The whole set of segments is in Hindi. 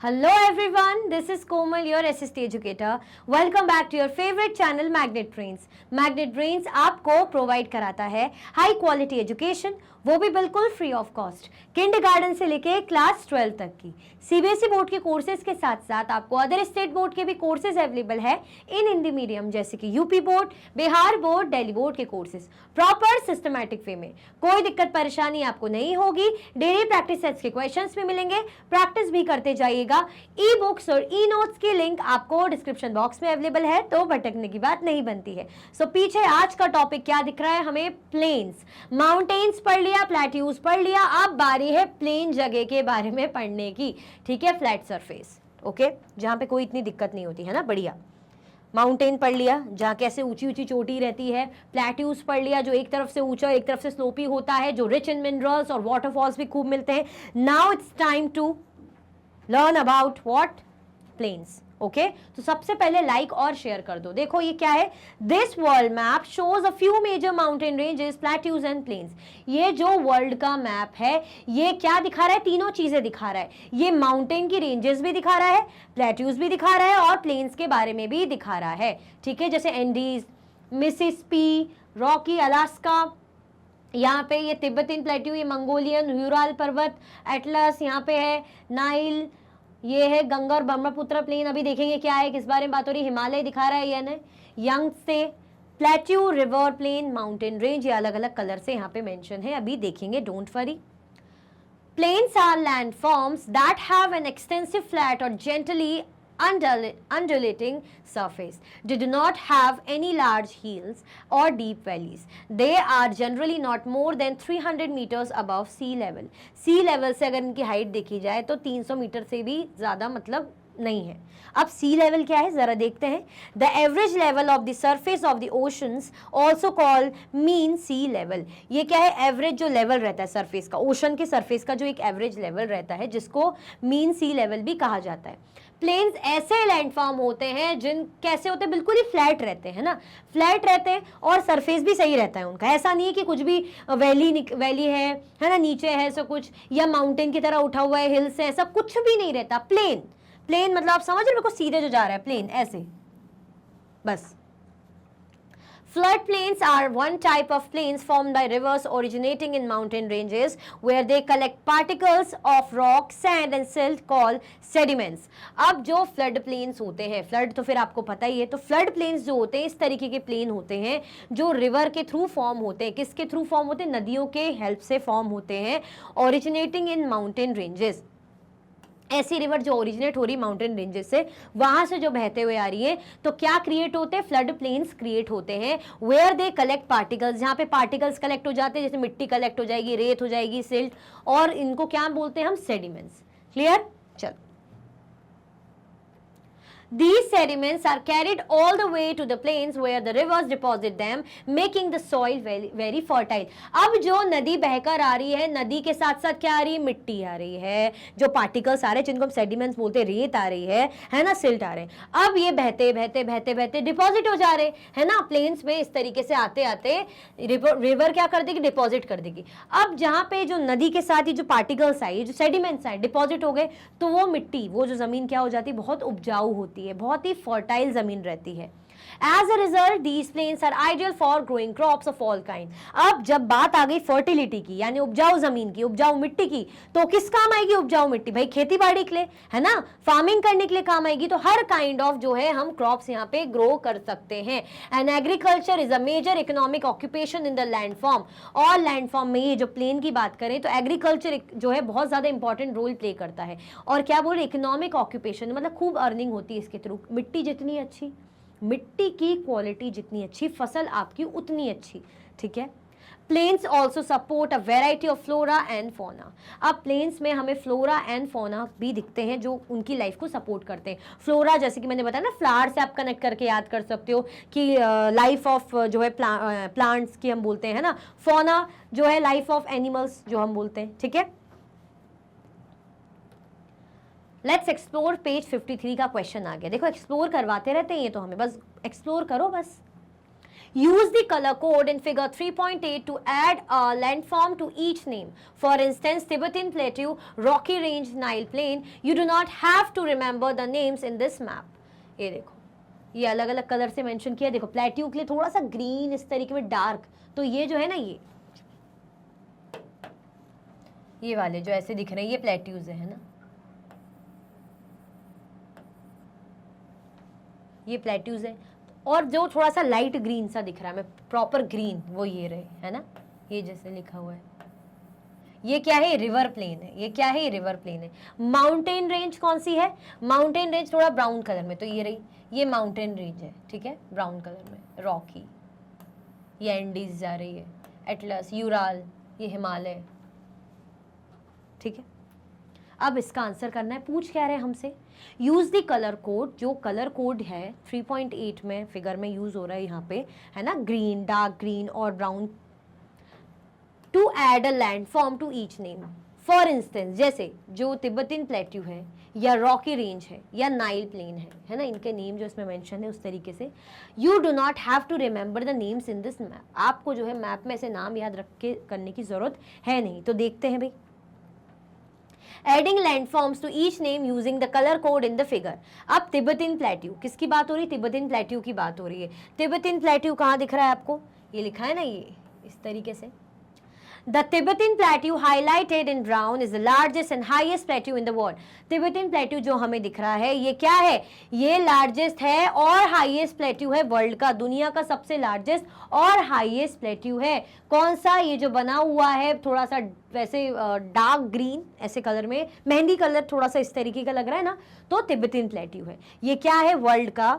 Hello everyone, this is Komal, your SST educator. Welcome back to your favorite channel Magnet Brains. Magnet Brains आपको प्रोवाइड कराता है हाई क्वालिटी एजुकेशन, वो भी बिल्कुल फ्री ऑफ कॉस्ट, किंडरगार्टन से लेके क्लास 12 तक की सीबीएसई बोर्ड के कोर्सेज के साथ साथ आपको अदर स्टेट बोर्ड के भी कोर्सेज अवेलेबल है इन हिंदी मीडियम, जैसे कि UP board, Bihar board, Delhi board के कोर्सेज प्रॉपर सिस्टमैटिक वे में। कोई दिक्कत परेशानी आपको नहीं होगी। डेली प्रैक्टिस सेट्स के क्वेश्चंस भी मिलेंगे, प्रैक्टिस भी करते जाइएगा। ई बुक्स और ई नोट्स की लिंक आपको डिस्क्रिप्शन बॉक्स में अवेलेबल है, तो भटकने की बात नहीं बनती है। सो पीछे आज का टॉपिक क्या दिख रहा है हमें? प्लेन्स, माउंटेन्स पढ़ लिया, प्लेट्यूज पढ़ लिया, अब बारी है प्लेन जगह के बारे में पढ़ने की। ठीक है, फ्लैट सरफेस, ओके, जहां पे कोई इतनी दिक्कत नहीं होती है ना, बढ़िया। माउंटेन पढ़ लिया, जहाँ कैसे ऊंची ऊंची चोटी रहती है। प्लेट्यूज पढ़ लिया, जो एक तरफ से ऊंचा एक तरफ से स्लोपी होता है, जो रिच इन मिनरल्स और वाटरफॉल्स भी खूब मिलते हैं। Now it's time to learn about what? Plains. Okay, तो सबसे पहले लाइक और शेयर कर दो। देखो ये क्या है? This world map shows a few major mountain ranges, plateaus and plains. ये जो वर्ल्ड का मैप है ये क्या दिखा रहा है? तीनों चीजें दिखा रहा है। ये माउंटेन की रेंजेस भी दिखा रहा है, प्लेट्यूज भी दिखा रहा है और प्लेन्स के बारे में भी दिखा रहा है। ठीक है, जैसे एंडीज, मिसिसिपी, रॉकी, अलास्का, यहाँ पे ये तिब्बतिन प्लेट्यू, ये मंगोलियन, यूराल पर्वत, एटलस यहाँ पे है, नाइल, ये है गंगा और ब्रह्मपुत्र प्लेन। अभी देखेंगे क्या है, किस बारे में बात हो रही है। हिमालय दिखा रहा है या नहीं, यंग से plateau, river, plain, mountain range, ये अलग अलग कलर से यहाँ पे मेंशन है, अभी देखेंगे, don't worry. Plains are landforms that have an extensive flat or gently undulating surface. They do not have any large hills or deep valleys. They are generally not more than 300 meters above sea level. Sea level से अगर इनकी हाइट देखी जाए तो 300 मीटर से भी ज़्यादा मतलब नहीं है। अब सी लेवल क्या है जरा देखते हैं। The average level of the surface of the oceans also called mean sea level. ये क्या है? एवरेज जो लेवल रहता है सरफेस का, ओशन के सरफेस का जो एक एवरेज लेवल रहता है, जिसको मीन सी लेवल भी कहा जाता है। प्लेन्स ऐसे लैंडफॉर्म होते हैं जिन कैसे होते हैं, बिल्कुल ही फ्लैट रहते हैं ना, फ्लैट रहते हैं और सरफेस भी सही रहता है उनका। ऐसा नहीं है कि कुछ भी वैली है ना, नीचे है ऐसा कुछ, या माउंटेन की तरह उठा हुआ है, हिल्स है, ऐसा कुछ भी नहीं रहता। प्लेन, प्लेन मतलब आप समझ रहे हो, सीधे जो जा रहा है प्लेन, ऐसे बस। Flood plains are one type of plains formed by rivers originating in mountain ranges where they collect particles of rock, sand and silt called sediments. अब जो flood plains होते हैं, flood तो फिर आपको पता ही है, तो flood plains जो होते हैं इस तरीके के प्लेन होते हैं जो रिवर के थ्रू फॉर्म होते हैं। किसके थ्रू फॉर्म होते हैं? नदियों के हेल्प से फॉर्म होते हैं, originating in mountain ranges। ऐसी रिवर जो ओरिजिनेट हो रही माउंटेन रेंजेस से, वहां से जो बहते हुए आ रही है, तो क्या क्रिएट होते हैं? फ्लड प्लेन्स क्रिएट होते हैं। वेयर दे कलेक्ट पार्टिकल्स, जहां पे पार्टिकल्स कलेक्ट हो जाते हैं, जैसे मिट्टी कलेक्ट हो जाएगी, रेत हो जाएगी, सिल्ट, और इनको क्या बोलते हैं हम? सेडिमेंट्स। क्लियर? चलो, these sediments are carried all the way to the plains where the rivers deposit them, making the soil very fertile. अब जो नदी बहकर आ रही है, नदी के साथ साथ क्या आ रही है? मिट्टी आ रही है, जो पार्टिकल्स आ रहे हैं जिनको हम सेडिमेंट्स बोलते हैं, रेत आ रही है ना, सिल्ट आ रहे हैं। अब ये बहते बहते बहते बहते डिपॉजिट हो जा रहे हैं ना प्लेन्स में। इस तरीके से आते आते रिवर क्या कर देगी? डिपॉजिट कर देगी। अब जहाँ पे जो नदी के साथ ही जो पार्टिकल्स आए, जो सेडिमेंट्स आए, डिपॉजिट हो गए, तो वो मिट्टी, वो जो जमीन क्या हो जाती है? बहुत उपजाऊ होती है, बहुत ही फर्टाइल जमीन रहती है। As a result, these plains are ideal for growing crops of all kind. अब जब बात आ गई फर्टिलिटी की, यानी उपजाऊ जमीन की, उपजाऊ मिट्टी की, तो किस काम आएगी उपजाऊ मिट्टी? भाई खेती बाड़ी के लिए, है ना, फार्मिंग करने के लिए काम आएगी। तो हर काइंड ऑफ जो है हम क्रॉप्स यहाँ पे ग्रो कर सकते हैं। And agriculture is a major economic occupation in the landform. और लैंडफॉर्म में ये जो प्लेन की बात करें तो एग्रीकल्चर जो है बहुत ज्यादा इंपॉर्टेंट रोल प्ले करता है। और क्या बोल रहे? इकोनॉमिक ऑक्यूपेशन, मतलब खूब अर्निंग होती है इसके थ्रू। मिट्टी जितनी अच्छी, मिट्टी की क्वालिटी जितनी अच्छी, फसल आपकी उतनी अच्छी। ठीक है। Plains also support a variety of flora and fauna. अब प्लेन्स में हमें फ्लोरा एंड फोना भी दिखते हैं जो उनकी लाइफ को सपोर्ट करते हैं। फ्लोरा जैसे कि मैंने बताया ना, फ्लावर से आप कनेक्ट करके याद कर सकते हो कि लाइफ ऑफ जो है प्लांट्स की हम बोलते हैं ना। फोना जो है लाइफ ऑफ एनिमल्स जो हम बोलते हैं। ठीक है, लेट्स एक्सप्लोर पेज 53 का क्वेश्चन आ गया। देखो एक्सप्लोर करवाते रहते हैं ये, तो हमें बस एक्सप्लोर करो बस। Use the color code in figure 3.8 to add a landform to each name. For instance, Tibetan Plateau, Rocky Range, Nile Plain. You do not have to remember the names in this map. ये देखो, ये अलग अलग कलर से मेंशन किया. देखो प्लेट्यू के लिए थोड़ा सा ग्रीन, इस तरीके में डार्क. तो ये जो है ना, ये वाले जो ऐसे दिख रहे हैं, ये प्लेट्यूज है ना, ये प्लेट्यूज है. और जो थोड़ा सा लाइट ग्रीन सा दिख रहा है, मैं प्रॉपर ग्रीन, वो ये रहे, है ना, ये जैसे लिखा हुआ है, ये क्या है, रिवर प्लेन है. ये क्या है, रिवर प्लेन है. माउंटेन रेंज कौन सी है, माउंटेन रेंज थोड़ा ब्राउन कलर में, तो ये रही, ये माउंटेन रेंज है, ठीक है, ब्राउन कलर में. रॉकी, ये एंडीज जा रही है, एटलस, यूराल, ये हिमालय, ठीक है. अब इसका आंसर करना है. पूछ क्या रहे हैं हमसे, यूज द कलर कोड. जो कलर कोड है 3.8 में फिगर में यूज हो रहा है यहाँ पे, है ना, ग्रीन, डार्क ग्रीन और brown, to add a landform to each name. For instance, जैसे जो तिब्बतिन प्लेट्यू है, या रॉकी रेंज है, या नाइल प्लेन है ना, इनके नेम जो इसमें मेंशन है उस तरीके से. You do not have to remember the names in this map. आपको जो है मैप में ऐसे नाम याद रख के करने की जरूरत है नहीं. तो देखते हैं भाई, adding landforms to each name using the colour code in the figure. अब तिब्बतिन प्लेट्यू, किसकी बात हो रही है, तिब्बतिन प्लेट्यू की बात हो रही है. तिब्बतिन प्लेट्यू कहाँ दिख रहा है आपको, ये लिखा है ना, ये इस तरीके से. The Tibetan Plateau highlighted in brown is the largest and highest plateau in the world. Tibetan Plateau जो हमें दिख रहा है, ये क्या है, ये लार्जेस्ट है और हाईएस्ट प्लेट्यू है वर्ल्ड का. दुनिया का सबसे लार्जेस्ट और हाईएस्ट प्लेट्यू है. कौन सा, ये जो बना हुआ है थोड़ा सा वैसे डार्क ग्रीन ऐसे कलर में, मेहंदी कलर थोड़ा सा इस तरीके का लग रहा है ना, तो तिब्बतिन प्लेट्यू है. ये क्या है, वर्ल्ड का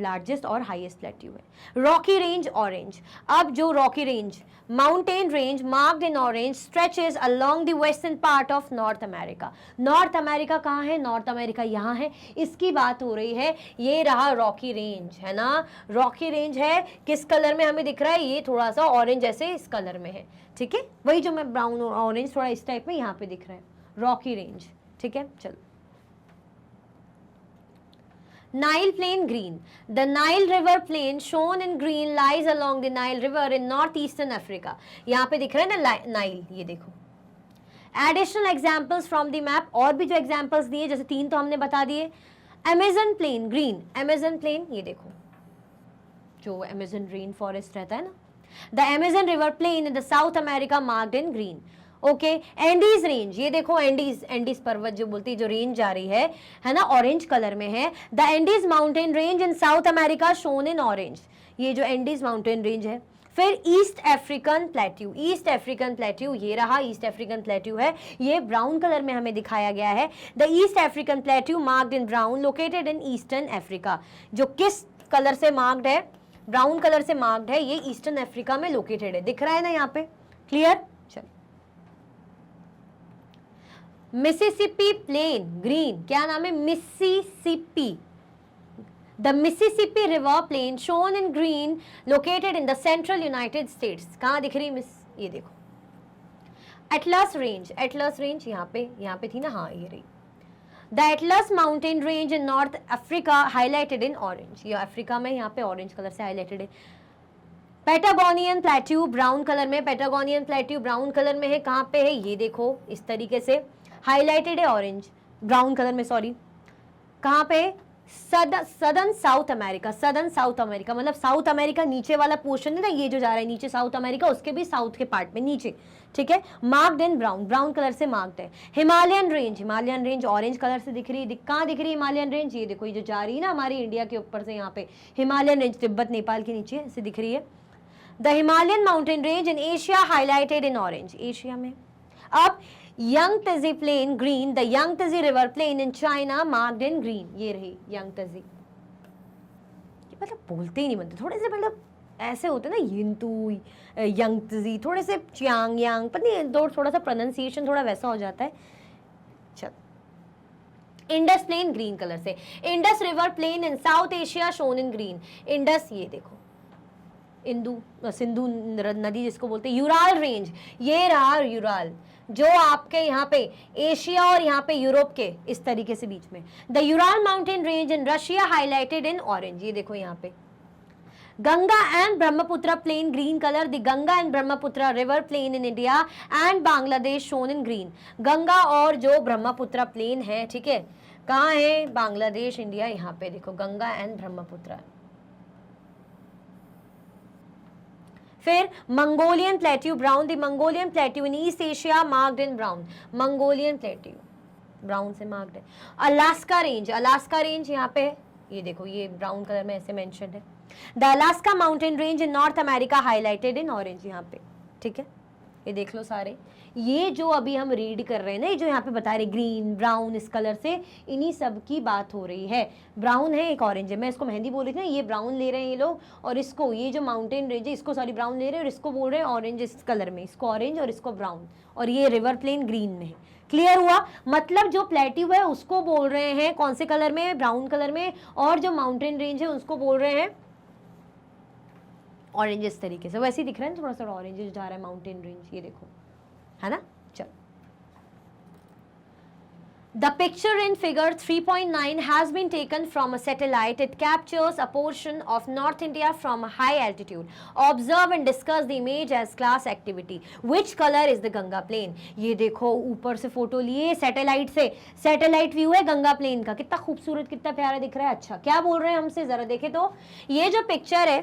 लार्जेस्ट और हाईएस्ट प्लेट्यू है. Rocky range orange. अब जो Rocky range, mountain range marked in orange stretches along the western part of north America. North America कहाँ है, नॉर्थ अमेरिका यहाँ है, इसकी बात हो रही है. ये रहा रॉकी रेंज, है ना, रॉकी रेंज है. किस कलर में हमें दिख रहा है, ये थोड़ा सा ऑरेंज ऐसे इस कलर में है, ठीक है, वही जो मैं ब्राउन और ऑरेंज थोड़ा इस टाइप में यहाँ पे दिख रहा है, रॉकी रेंज, ठीक है. चलो, Nile plain green. The Nile river plain shown in green lies along the Nile river in northeastern Africa. यहाँ पे दिख रहा है ना नाइल, ये देखो. Additional examples from the map, और भी जो examples दिए, जैसे 3 तो हमने बता दिए. Amazon plain green, Amazon plain, ये देखो, जो Amazon rain forest रहता है ना. The Amazon river plain in the South America marked in green. Okay, Andes range, ये देखो एंडीज, एंडीज पर्वत जो बोलती है, जो रेंज जा रही है ना, ऑरेंज कलर में है. The Andes mountain range in south America shown in orange. ये जो एंडीज माउंटेन रेंज है. फिर east African plateau, east African plateau, ये रहा ईस्ट अफ्रीकन प्लेट्यू है, ये ब्राउन कलर में हमें दिखाया गया है. The east African plateau marked in brown located in eastern Africa. जो किस कलर से मार्क्ड है, ब्राउन कलर से मार्क्ड है, ये ईस्टर्न अफ्रीका में लोकेटेड है. दिख रहा है ना यहाँ पे, क्लियर. मिसिसिपी प्लेन ग्रीन, क्या नाम है, Mississippi. The Mississippi river plain shown in green located in the central United States. कहाँ दिख रही मिस, ये देखो. एटलस रेंज, एटलस रेंज यहाँ पे थी ना, हाँ ये रही. The Atlas mountain range in north Africa highlighted in orange. ये अफ्रीका में यहाँ पे ऑरेंज कलर से हाईलाइटेड है. पैटागोनियन प्लेट्यू ब्राउन कलर में, पैटागोनियन प्लेट्यू ब्राउन कलर में है. कहाँ पे है, ये देखो इस तरीके से हाईलाइटेड है, ऑरेंज ब्राउन कलर में, सॉरी. कहाँ पे, southern south America. Southern south America मतलब साउथ अमेरिका नीचे वाला पोर्शन है ना, ये जो जा रहा है नीचे साउथ अमेरिका, उसके भी साउथ के पार्ट में नीचे, ठीक है. Marked in brown, brown colour से मार्क्ड है. Himalayan range, Himalayan range orange colour से दिख रही है. कहाँ दिख रही है हिमालयन रेंज, ये देखो, ये जो जा रही है ना हमारी इंडिया के ऊपर से, यहाँ पे हिमालयन रेंज तिब्बत नेपाल के नीचे ऐसे दिख रही है. The Himalayan mountain range in Asia highlighted in orange, Asia में. अब Yangtze plain green, the Yangtze river plain in China marked in green. ये रही Yangtze. ये मतलब बोलते ही नहीं बनते, थोड़े से मतलब ऐसे होते ना, यिंतु, Yangtze, थोड़े से चियांग यांग, पता नहीं, थोड़ा सा प्रोनाउंसिएशन थोड़ा वैसा हो जाता है. चल, इंडस प्लेन ग्रीन कलर से. Indus river plain in South Asia shown in green. Indus, ये देखो, सिंधु नदी जिसको बोलते हैं. यूराल रेंज, ये रहा यूराल, जो आपके यहाँ पे एशिया और यहाँ पे यूरोप के इस तरीके से बीच में. The Ural mountain range in Russia highlighted in orange. ये देखो यहाँ पे Ganga and Brahmaputra plain green color, the Ganga and Brahmaputra river plain in India and Bangladesh shown in green. Ganga और जो ब्रह्मपुत्र प्लेन है, ठीक है, कहाँ है? बांग्लादेश, इंडिया, यहाँ पे देखो गंगा एंड ब्रह्मपुत्र. फिर Mongolian plateau brown, the Mongolian plateau in east Asia marked in brown. Mongolian plateau brown से मार्क्ड है. अलास्का रेंज, अलास्का रेंज यहाँ पे है, ये देखो ये ब्राउन कलर में ऐसे मेंशन है. The Alaska mountain range in north America highlighted in orange, यहाँ पे, ठीक है, ये देख लो सारे. ये जो अभी हम रीड कर रहे हैं ना, ये जो यहाँ पे बता रहे ग्रीन ब्राउन इस कलर से, इन्हीं सब की बात हो रही है. ब्राउन है, एक ऑरेंज है. मैं इसको मेहंदी बोल रही थी ना, ये ब्राउन ले रहे हैं ये लोग, और इसको ये जो माउंटेन रेंज है इसको सॉरी ब्राउन ले रहे हैं, और इसको बोल रहे हैं ऑरेंज इस कलर में, इसको ऑरेंज और इसको ब्राउन, और ये रिवर प्लेन ग्रीन में है. क्लियर हुआ? मतलब जो प्लेट्यू है उसको बोल रहे हैं कौन से कलर में? ब्राउन कलर में. और जो माउंटेन रेंज है उसको बोल रहे हैं ऑरेंज. इस तरीके से वैसे ही दिख रहा है, थोड़ा सा ऑरेंज जा रहा है माउंटेन रेंज, ये देखो, है ना. चलो, The picture in figure 3.9 has been taken from a satellite. It captures a portion of North India from a high altitude. Observe and discuss the image as class activity. Which color is the Ganga plain? ये देखो ऊपर से फोटो लिए सैटेलाइट से, सैटेलाइट व्यू है गंगा प्लेन का. कितना खूबसूरत, कितना प्यारा दिख रहा है. अच्छा, क्या बोल रहे हैं हमसे, जरा देखे तो. ये जो पिक्चर है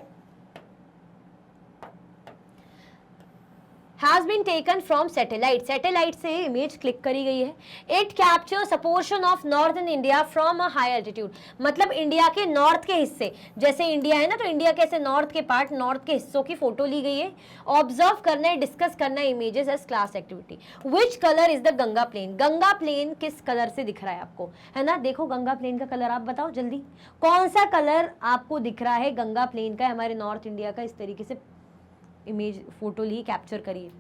has been taken from satellite. Satellite से इमेज क्लिक करी गई है. It captures a portion of northern India from a high altitude. मतलब इंडिया के नॉर्थ के हिस्से, जैसे इंडिया है ना, तो इंडिया के ऐसे नॉर्थ के पार्ट, नॉर्थ के हिस्सों की फोटो ली गई है. ऑब्जर्व करना है, डिस्कस करना है images as class activity. Which colour is the Ganga plain? Ganga plain किस कलर से दिख रहा है आपको, है ना. देखो गंगा प्लेन का कलर आप बताओ जल्दी, कौन सा कलर आपको दिख रहा है गंगा प्लेन का, हमारे नॉर्थ इंडिया का. इस तरीके से इमेज फोटो ली, कैप्चर करिए.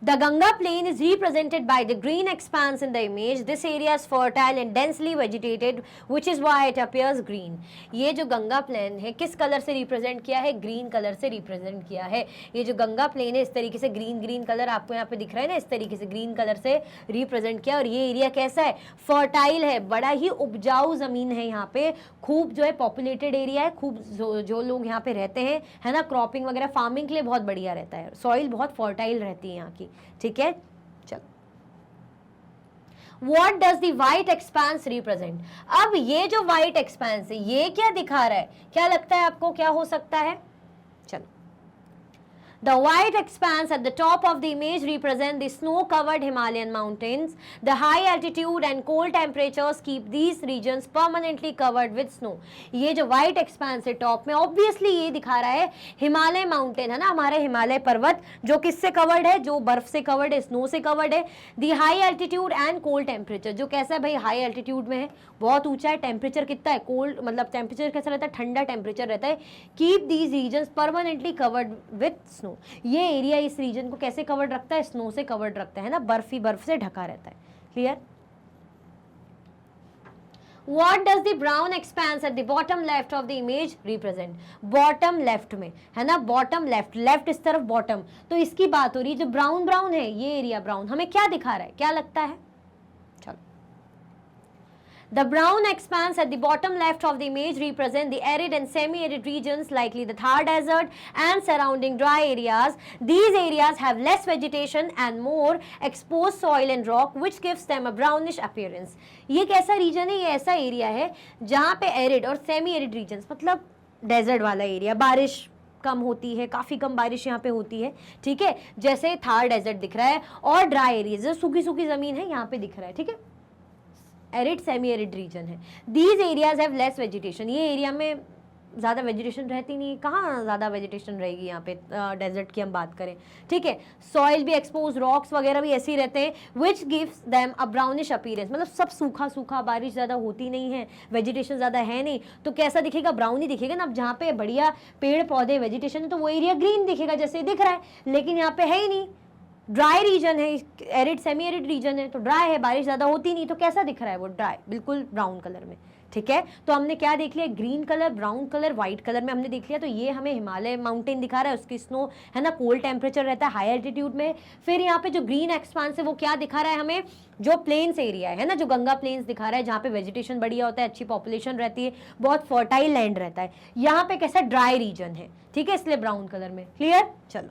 The Ganga plain is represented by the green expanse in the image. This area is fertile and densely vegetated, which is why it appears green. ये जो गंगा प्लेन है किस कलर से रिप्रेजेंट किया है? ग्रीन कलर से रिप्रेजेंट किया है. ये जो गंगा प्लेन है इस तरीके से ग्रीन ग्रीन कलर आपको यहाँ पे दिख रहा है ना, इस तरीके से ग्रीन कलर से रिप्रेजेंट किया. और ये एरिया कैसा है? फर्टाइल है, बड़ा ही उपजाऊ जमीन है यहाँ पे, खूब जो है पॉपुलेटेड एरिया है, खूब जो लोग यहाँ पे रहते हैं, है ना. क्रॉपिंग वगैरह फार्मिंग के लिए बहुत बढ़िया रहता है, सॉइल बहुत फर्टाइल रहती है यहाँ की, ठीक है. चलो, What does the white expanse represent? अब ये जो white expanse है ये क्या दिखा रहा है? क्या लगता है आपको, क्या हो सकता है? चलो, the white expanse at the top of the image represent the snow-covered Himalayan mountains. The high altitude and cold temperatures keep these regions permanently covered with snow. ये जो white expanse है टॉप में, obviously ये दिखा रहा है हिमालय माउंटेन, है ना, हमारे हिमालय पर्वत, जो किससे कवर्ड है? जो बर्फ से कवर्ड है, स्नो से कवर्ड है. The high altitude and cold temperature, जो कैसा है भाई, हाई एल्टीट्यूड में है, बहुत ऊंचा है. टेम्परेचर कितना है? कोल्ड, मतलब टेम्परेचर कैसा रहता है? ठंडा टेम्परेचर रहता है. Keep these regions permanently covered with snow. ये एरिया इस रीजन को कैसे कवर्ड रखता है? स्नो से कवर्ड रखता है ना, बर्फ ही बर्फ से ढका रहता है. Clear? What does the brown expanse at the bottom left of the image represent? Bottom left में, है ना, बॉटम लेफ्ट, लेफ्ट इस तरफ बॉटम, तो इसकी बात हो रही है. जो ब्राउन ब्राउन है ये एरिया ब्राउन हमें क्या दिखा रहा है, क्या लगता है? The brown expanse at the bottom left of the image represent the arid and semi-arid regions, likely the Thar Desert and surrounding dry areas. These areas have less vegetation and more exposed soil and rock, which gives them a brownish appearance. ये कैसा रीजन है? ये ऐसा एरिया है जहाँ पे एरिड और सेमी एरिड रीजन्स, मतलब डेजर्ट वाला एरिया, बारिश कम होती है, काफ़ी कम बारिश यहाँ पे होती है, ठीक है. जैसे थार डेजर्ट दिख रहा है, और ड्राई एरिया जो सूखी सूखी ज़मीन है यहाँ पे दिख रहा है, ठीक है. एरिड सेमी एरिड रीजन है. These areas have less vegetation. ये एरिया में ज़्यादा वेजिटेशन रहती नहीं. कहाँ ज़्यादा वेजिटेशन रहेगी यहाँ पे, डेजर्ट की हम बात करें, ठीक है. सॉइल भी एक्सपोज, रॉक्स वगैरह भी ऐसे ही रहते हैं, which gives them a brownish appearance. मतलब सब सूखा सूखा, बारिश ज़्यादा होती नहीं है, वेजिटेशन ज़्यादा है नहीं, तो कैसा दिखेगा? ब्राउन ही दिखेगा ना. अब जहाँ पे बढ़िया पेड़ पौधे वेजिटेशन है तो वो एरिया ग्रीन दिखेगा जैसे दिख रहा है, लेकिन यहाँ पे है ही नहीं, ड्राई रीजन है, एरिड सेमी एरिड रीजन है, तो ड्राई है, बारिश ज़्यादा होती नहीं, तो कैसा दिख रहा है वो, ड्राई, बिल्कुल ब्राउन कलर में। ठीक है, तो हमने क्या देख लिया, green colour, brown colour, white colour में हमने देख लिया। तो ये हमें हिमालय माउंटेन दिखा रहा है, उसकी स्नो है ना, कोल्ड टेम्परेचर रहता है हाई एल्टीट्यूड में। फिर यहाँ पे जो ग्रीन एक्सपांस है वो क्या दिखा रहा है हमें, जो प्लेन्स एरिया है ना, जो गंगा प्लेन्स दिखा रहा है, जहाँ पे वेजिटेशन बढ़िया होता है, अच्छी पॉपुलेशन रहती है, बहुत फर्टाइल लैंड रहता है। यहाँ पे कैसा ड्राई रीजन है, ठीक है, इसलिए ब्राउन कलर में। क्लियर? चलो,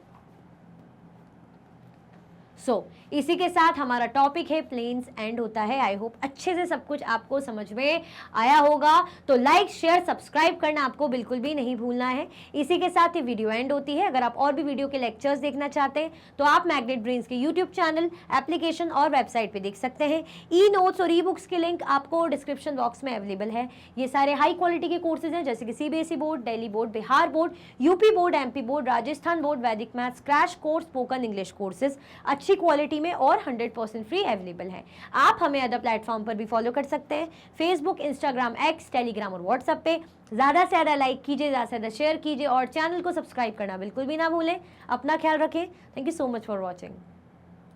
इसी के साथ हमारा टॉपिक है प्लेन्स एंड होता है। आई होप अच्छे से सब कुछ आपको समझ में आया होगा। तो लाइक शेयर सब्सक्राइब करना आपको बिल्कुल भी नहीं भूलना है। इसी के साथ ये वीडियो एंड होती है। अगर आप और भी वीडियो के लेक्चर्स देखना चाहते हैं तो आप मैग्नेट ब्रेन्स के यूट्यूब चैनल, एप्लीकेशन और वेबसाइट पे देख सकते हैं। ई नोट्स और ई बुक्स के लिंक आपको डिस्क्रिप्शन बॉक्स में अवेलेबल है। ये सारे हाई क्वालिटी के कोर्सेज हैं, जैसे कि CBSE board, Delhi board, Bihar board, UP board, MP board, Rajasthan board, वैदिक maths, crash course, spoken English courses अच्छी क्वालिटी में और 100% फ्री अवेलेबल है। आप हमें अदर प्लेटफॉर्म पर भी फॉलो कर सकते हैं, फेसबुक, इंस्टाग्राम, एक्स, टेलीग्राम और व्हाट्सएप पे। ज़्यादा से ज़्यादा लाइक कीजिए, ज़्यादा से ज़्यादा शेयर कीजिए और चैनल को सब्सक्राइब करना बिल्कुल भी ना भूलें। अपना ख्याल रखें। Thank you so much for watching.